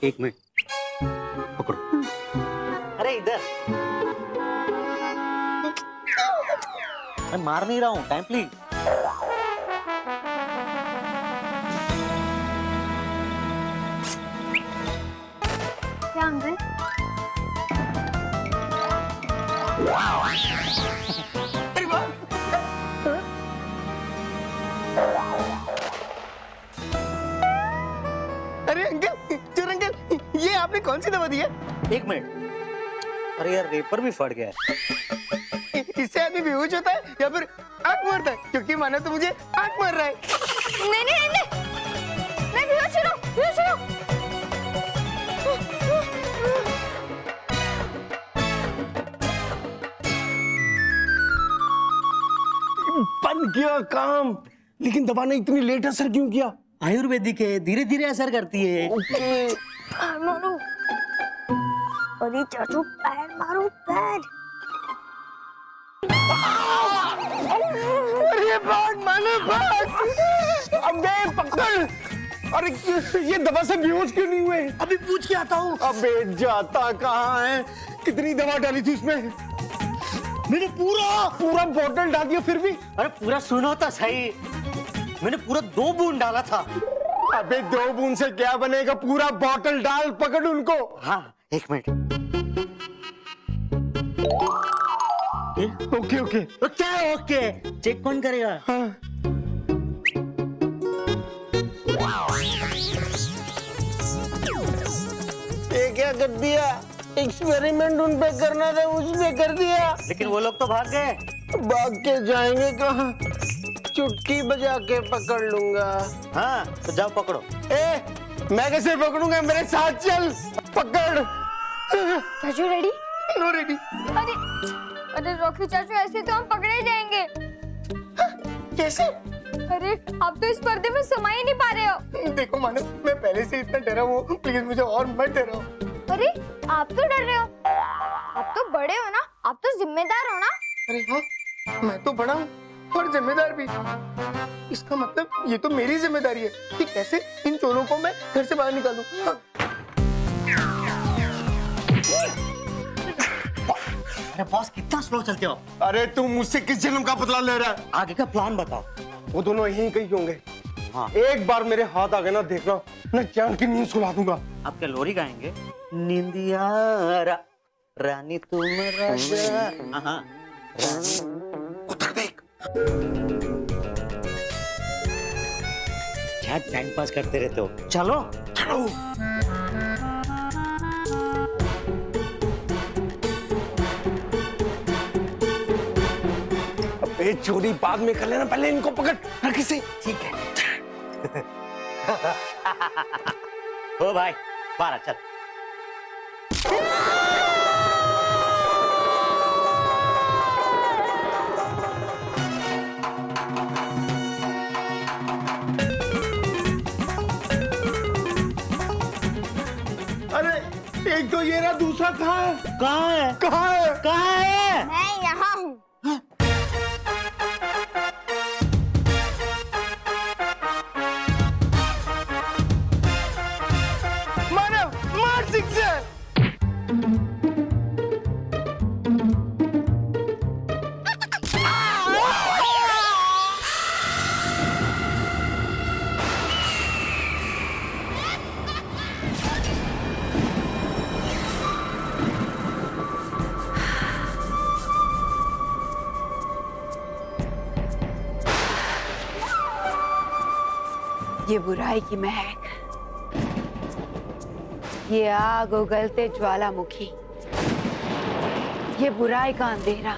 एक मिनट पकड़ो। अरे इधर, मैं मार नहीं रहा हूँ, टाइम प्लीज। क्या अंकल? अरे अंकल, चोर अंकल, ये आपने कौन सी दवा दी है? एक मिनट। अरे यार रेपर भी फट गया है। इससे आदमी बेहोश होता है या फिर आंख मारता है? क्योंकि माना तो मुझे आंख मार रहा है। नहीं नहीं नहीं, मैं बेहोश हो रहा हूँ, बेहोश हो रहा हूँ। बन गया काम, लेकिन दवा ने इतनी लेट असर क्यों किया? आयुर्वेदिक है, धीरे धीरे असर करती है। पैर मारो, अरे चाचू पैर मारो, पैर। अरे भाग मानो भाग! अबे पकड़! अरे ये दवा से बेहोश क्यों नहीं हुए? अभी पूछ के आता हूँ। अबे जाता कहाँ है? कितनी दवा डाली थी उसमें? मैंने पूरा बोतल डाल दिया फिर भी? अरे पूरा सुनो तो सही, मैंने पूरा 2 बूंद डाला था। अबे 2 बूंद से क्या बनेगा? पूरा बोतल डाल, पकड़ उनको। हाँ एक मिनट। ओके ओके क्या ओके? चेक कौन करेगा? हाँ। ये क्या कर दिया? एक्सपेरिमेंट उन पे करना था, उसने कर दिया। लेकिन वो लोग तो भाग गए। भाग के जाएंगे कहाँ? चुटकी बजा के पकड़ लूंगा। हाँ तो जाओ पकड़ो। मैं कैसे पकड़ूंगा? मेरे साथ चल, पकड़। चाचू रेडी? No ready. अरे अरे रॉकी चाचू, ऐसे तो हम पकड़े जाएंगे। कैसे? अरे आप तो इस पर्दे में समा ही नहीं पा रहे हो। देखो मानो, मैं पहले से इतना डरा हूँ, प्लीज मुझे और मत डराओ। अरे आप तो डर रहे हो, आप तो बड़े हो ना, आप तो जिम्मेदार हो ना। अरे हाँ, मैं तो बड़ा हूँ और जिम्मेदार भी। इसका मतलब ये तो मेरी जिम्मेदारी है कि कैसे इन चोरों को मैं घर से बाहर निकालूं। हाँ। अरे बॉस कितना स्लो चलते हो। अरे तुम मुझसे किस जन्म का बदला ले रहा है? आगे का प्लान बताओ। वो दोनों यहीं कहीं होंगे। हाँ। एक बार मेरे हाथ आ गए ना, देखना मैं जान की नींद सुला दूंगा। आप क्या लोरी गाएंगे? निंदिया रानी तुम राजा। हाँ उधर देख। क्या टाइम पास करते रहते हो, चलो चलो। अबे चोरी बाद में कर लेना, पहले इनको पकड़। रखी से। ठीक है। ओ भाई बारह चल। अरे एक तो ये रहा, दूसरा कहाँ है? कहाँ है? कहाँ है? कहाँ है? मैं यहाँ हूँ। मानव, मार सिक्सर। ये बुराई की महक, ये आग उगलते ज्वालामुखी, ये बुराई का अंधेरा,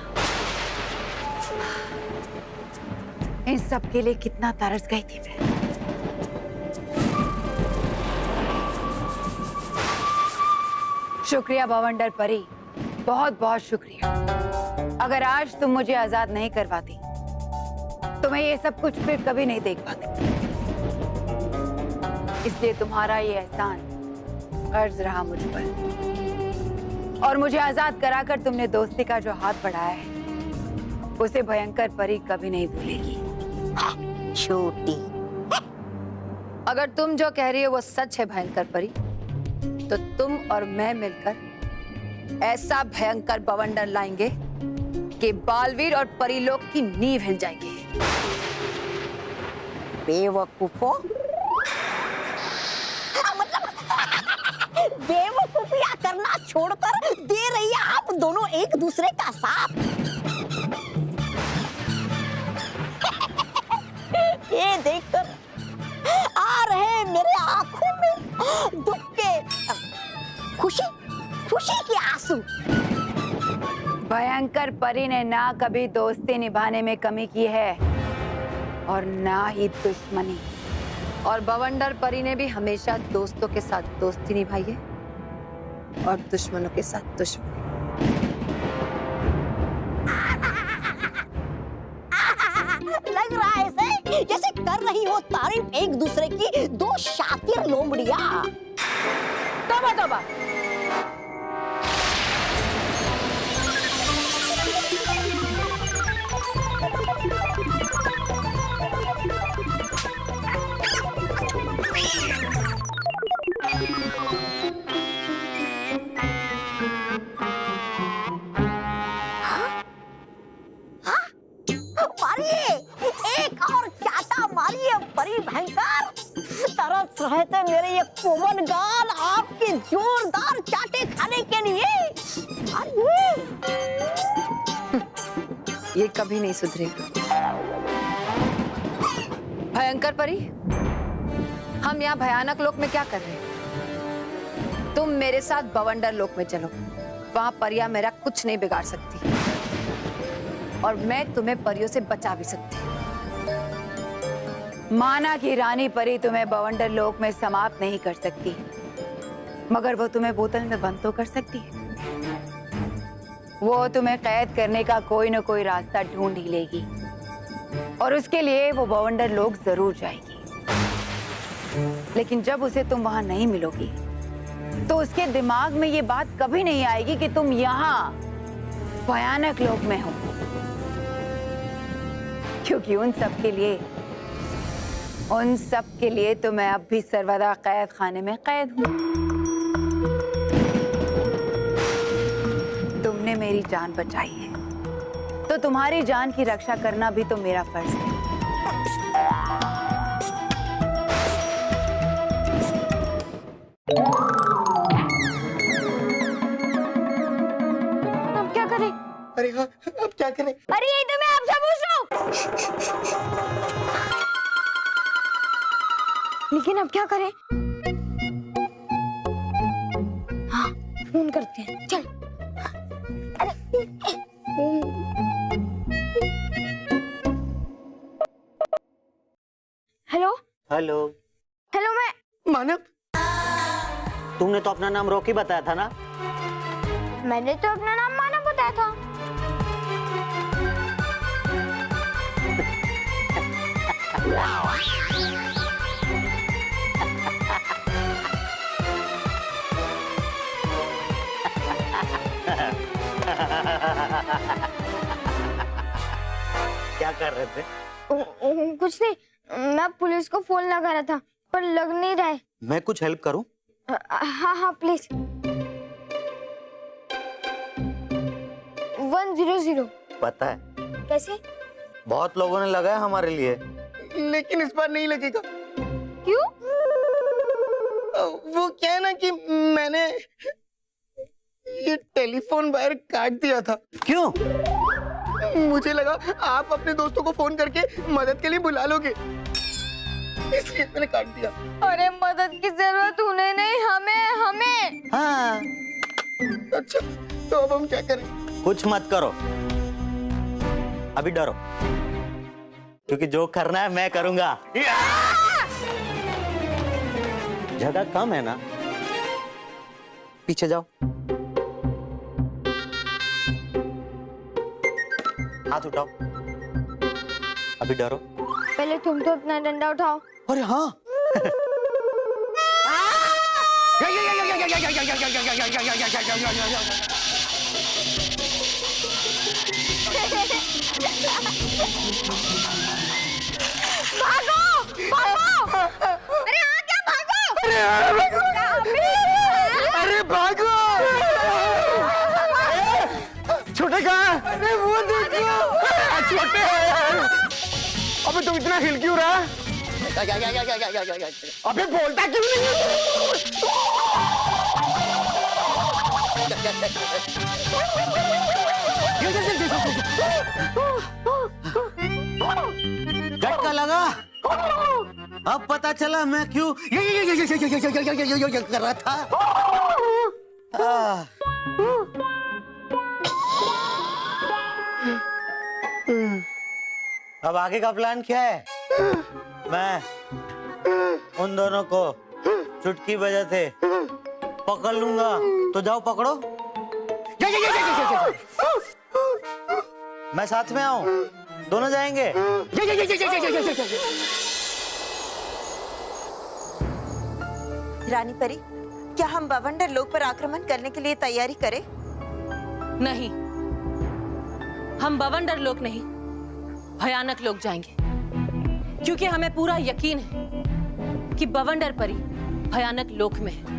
इन सब के लिए कितना तरस गई थी मैं। शुक्रिया बवंडर परी, बहुत बहुत शुक्रिया। अगर आज तुम मुझे आजाद नहीं करवाती तो मैं ये सब कुछ फिर कभी नहीं देख पाती। इसलिए तुम्हारा ये एहसान कर्ज रहा मुझ पर, और मुझे आजाद कराकर तुमने दोस्ती का जो हाथ बढ़ाया है उसे भयंकर परी कभी नहीं भूलेगी। छोटी। अगर तुम जो कह रही हो वो सच है भयंकर परी, तो तुम और मैं मिलकर ऐसा भयंकर बवंडर लाएंगे कि बालवीर और परीलोक की नींव हिल जाएगी। बेवकूफों, मतलब बेवकूफियां करना छोड़कर दे रही है आप दोनों एक दूसरे का साथ। ये देखकर आ रहे मेरे आंखों में दुख के खुशी के आंसू। भयंकर परी ने ना कभी दोस्ती निभाने में कमी की है और ना ही दुश्मनी, और बवंडर परी ने भी हमेशा दोस्तों के साथ दोस्ती निभाई है और दुश्मनों के साथ दुश्मनी। लग रहा है ऐसे जैसे कर रही हो तारीफ एक दूसरे की दो शातिर लोमड़ियां। तौबा तौबा, मारिए, एक और चाटा मारिए परी भयंकर। तरस रहे थे मेरे ये कोमल गाल आपके जोरदार चाटे खाने के लिए। मारिए। ये कभी नहीं सुधरेगा। भयंकर परी, हम यहाँ भयानक लोक में क्या कर रहे हैं? तुम मेरे साथ बवंडर लोक में चलो, वहां परियां मेरा कुछ नहीं बिगाड़ सकती और मैं तुम्हें परियों से बचा भी सकती हूँ। माना कि रानी परी तुम्हें बवंडर लोक में समाप्त नहीं कर सकती, मगर वो तुम्हें बोतल में बंद तो कर सकती है। वो तुम्हें कैद करने का कोई न कोई रास्ता ढूंढ ही लेगी और उसके लिए वो बवंडर लोक जरूर जाएगी। लेकिन जब उसे तुम वहां नहीं मिलोगी तो उसके दिमाग में ये बात कभी नहीं आएगी कि तुम यहाँ भयानक लोक में हो, क्योंकि उन सब के लिए तो मैं अब भी सर्वदा कैद खाने में कैद हूं। तुमने मेरी जान बचाई है तो तुम्हारी जान की रक्षा करना भी तो मेरा फर्ज है। अब क्या करें? अरे हाँ, अब क्या करें? अरे यही तो मैं आपसे पूछ रहा हूँ। लेकिन अब क्या करें? हाँ, फोन करते हैं। चल। Hello hello. हेलो, मैं मानव, तुमने तो अपना नाम रॉकी बताया था ना? मैंने तो अपना नाम मानव बताया था। क्या कर रहे थे? कुछ नहीं, मैं पुलिस को फोन लगा रहा था पर लग नहीं रहा है। मैं कुछ हेल्प करूं? हाँ हाँ प्लीज। 100। पता है, कैसे? बहुत लोगों ने लगाया हमारे लिए। लेकिन इस बार नहीं लगेगा। क्यों? वो क्या है ना कि मैंने ये टेलीफोन वायर काट दिया था। क्यों? मुझे लगा आप अपने दोस्तों को फोन करके मदद के लिए बुला लोगे, इसलिए मैंने काट दिया। अरे मदद की जरूरत उन्हें नहीं, हमें। हाँ। अच्छा, तो अब हम क्या करें? कुछ मत करो, अभी डरो, क्योंकि जो करना है मैं करूंगा। जगह कम है ना, पीछे जाओ। हाथ उठाओ, अभी डरो। पहले तुम तो अपना डंडा उठाओ। अरे हाँ। भागो! भागो! अरे हाँ, क्या भागो? अरे अबे तुम इतना हिल क्यों रहा है? अबे बोलता क्यों नहीं है? झटका लगा। अब पता चला मैं क्यों ये कर रहा था। अब आगे का प्लान क्या है? मैं उन दोनों को चुटकी बजाते पकड़ लूंगा, तो जाओ पकड़ो। मैं साथ में आऊं, दोनों जाएंगे। रानी परी, क्या हम बवंडर लोक पर आक्रमण करने के लिए तैयारी करें? नहीं, हम बवंडर लोक नहीं, भयानक लोक जाएंगे, क्योंकि हमें पूरा यकीन है कि बवंडर परी भयानक लोक में है।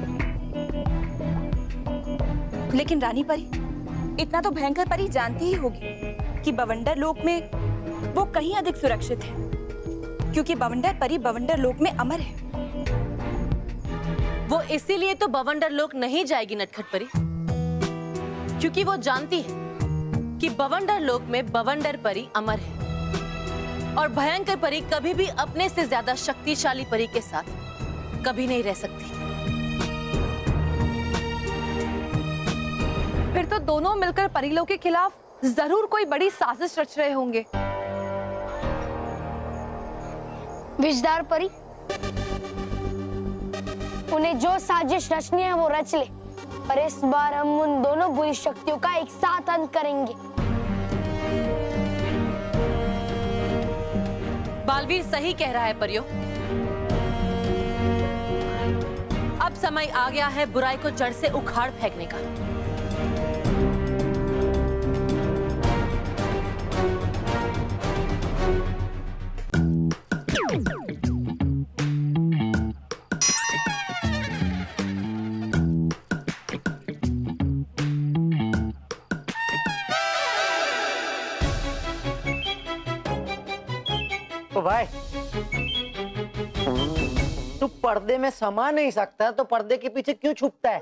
लेकिन रानी परी, इतना तो भयंकर परी जानती ही होगी कि बवंडर लोक में वो कहीं अधिक सुरक्षित है, क्योंकि बवंडर परी बवंडर लोक में अमर है। वो इसीलिए तो बवंडर लोक नहीं जाएगी नटखट परी, क्योंकि वो जानती है कि बवंडर लोक में बवंडर परी अमर है और भयंकर परी कभी भी अपने से ज्यादा शक्तिशाली परी के साथ कभी नहीं रह सकती। फिर तो दोनों मिलकर परिलों के खिलाफ जरूर कोई बड़ी साजिश रच रहे होंगे। विषधार परी, उन्हें जो साजिश रचनी है वो रच ले, पर इस बार हम उन दोनों बुरी शक्तियों का एक साथ अंत करेंगे। बालवीर सही कह रहा है परियो। अब समय आ गया है बुराई को जड़ से उखाड़ फेंकने का। तो भाई, तू पर्दे में समा नहीं सकता तो पर्दे के पीछे क्यों छुपता है?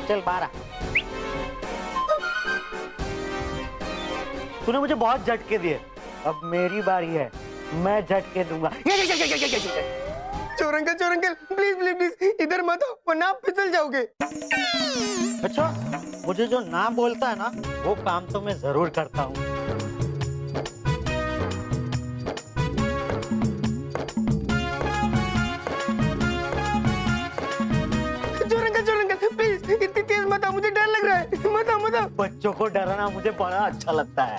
चल बाहर आ। तूने मुझे बहुत झटके दिए, अब मेरी बारी है, मैं झटके दूंगा। चोर अंकल प्लीज प्लीज प्लीज इधर मत आओ, वरना आप फिसल जाओगे। अच्छा, मुझे जो ना बोलता है ना, वो काम तो मैं जरूर करता हूँ। चोर अंकल प्लीज इतनी तेज मत आओ, मुझे डर लग रहा है। मत आओ। बच्चों को डराना मुझे बड़ा अच्छा लगता है।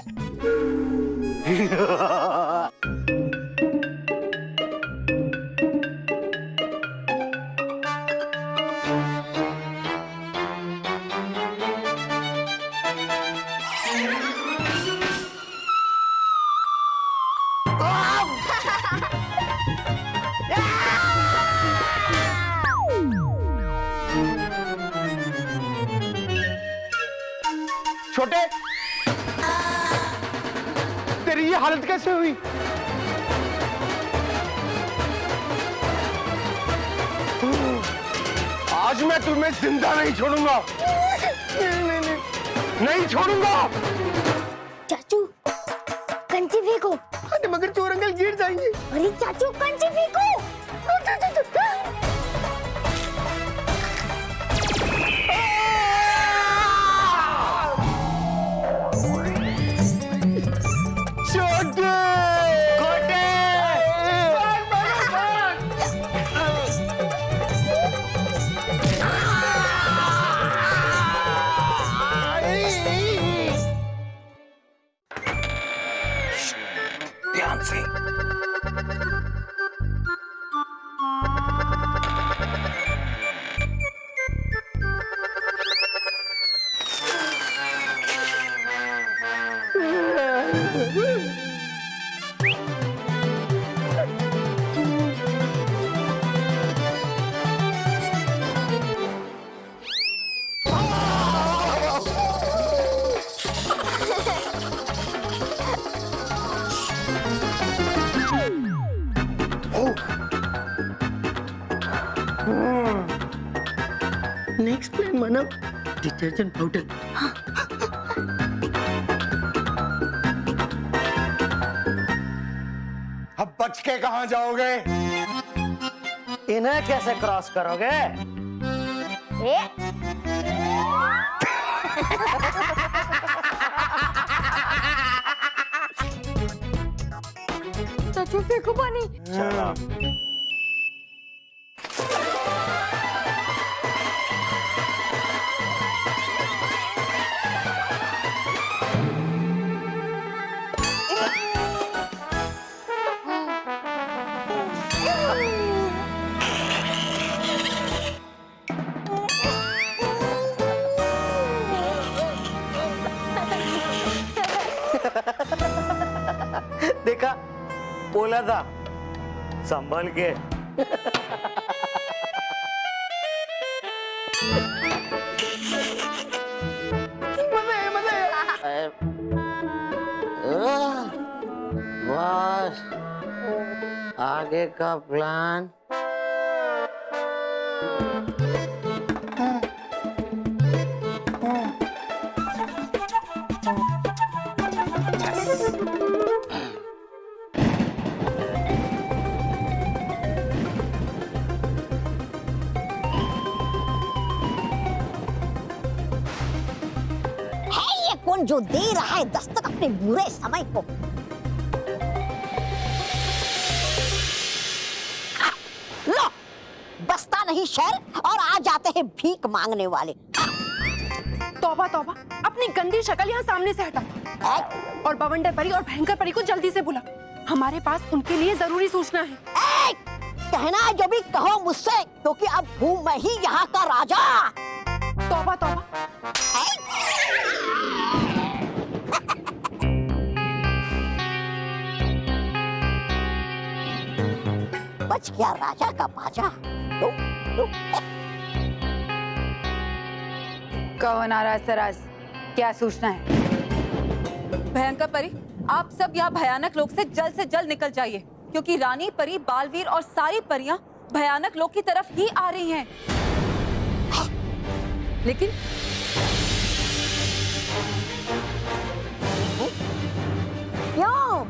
छोटे, तेरी ये हालत कैसे हुई? आज मैं तुम्हें जिंदा नहीं छोड़ूंगा। नहीं छोड़ूंगा। चाचू, कंची फेंको। अरे मगर चोर अंकल गिर जाएंगे। अरे चाचू, कंची फेंको। ध्यान से। माना डिटर्जेंट पाउडर। अब बच के कहाँ जाओगे? इन्हें कैसे क्रॉस करोगे? चाचू फेंको पानी। चलो। देखा, बोला था संभल के। बस आगे का प्लान है ये कौन जो दे रहा है दस्तक अपने बुरे समय को? लो, बसता नहीं शहर और आ जाते हैं भीख मांगने वाले। तौबा तौबा, अपनी गंदी शक्ल यहाँ सामने से हटा और बवंडर परी और भयंकर परी को जल्दी से बुला। हमारे पास उनके लिए जरूरी सूचना है। कहना है जो भी कहो मुझसे, क्योंकि अब हूँ मैं ही यहाँ का राजा। तौबा तौबा, बच गया राजा का बाजा। लो, लो। कहो नाराज सराज, क्या सूचना है? भयंकर परी, आप सब यहाँ भयानक लोक से जल्द निकल जाइए, क्योंकि रानी परी, बालवीर और सारी परियां भयानक लोक की तरफ ही आ रही हैं। लेकिन क्यों?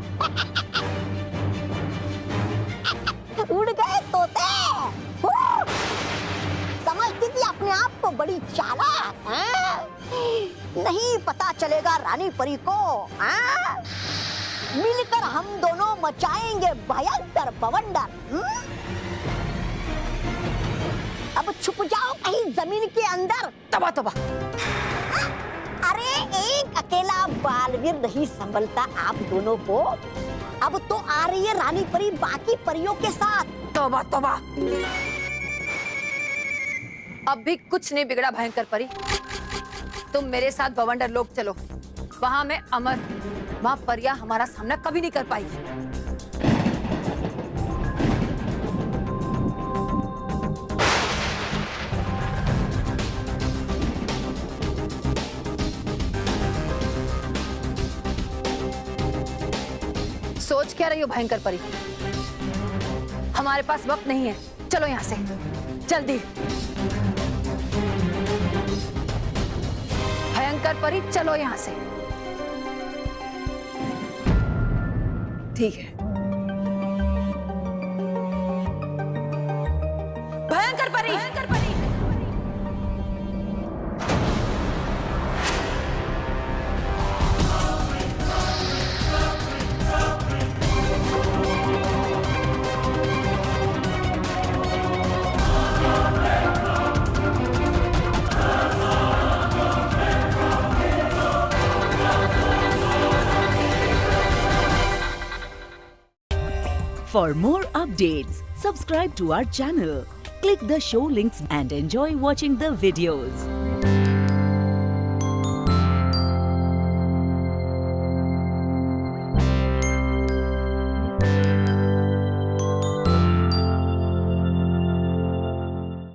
उड़ गए तोते। समझती थी अपने आप को बड़ी चालाक। नहीं पता चलेगा रानी परी को। मिलकर हम दोनों मचाएंगे भयंकर बवंडर। अब छुप जाओ कहीं जमीन के अंदर। तबा तबा। अरे एक अकेला बालवीर नहीं संभलता आप दोनों को। अब तो आ रही है रानी परी बाकी परियों के साथ। तौबा तौबा। अब भी कुछ नहीं बिगड़ा भयंकर परी। तुम मेरे साथ बवंडर लोक चलो, वहां मैं अमर, वहां परियां हमारा सामना कभी नहीं कर पाएगी। सोच क्या रही हो भयंकर परी? हमारे पास वक्त नहीं है, चलो यहाँ से जल्दी। भयंकर परी, चलो यहाँ से। ठीक है। भयंकर परी, भयंकर परी। For more updates, subscribe to our channel, click the show links and enjoy watching the videos.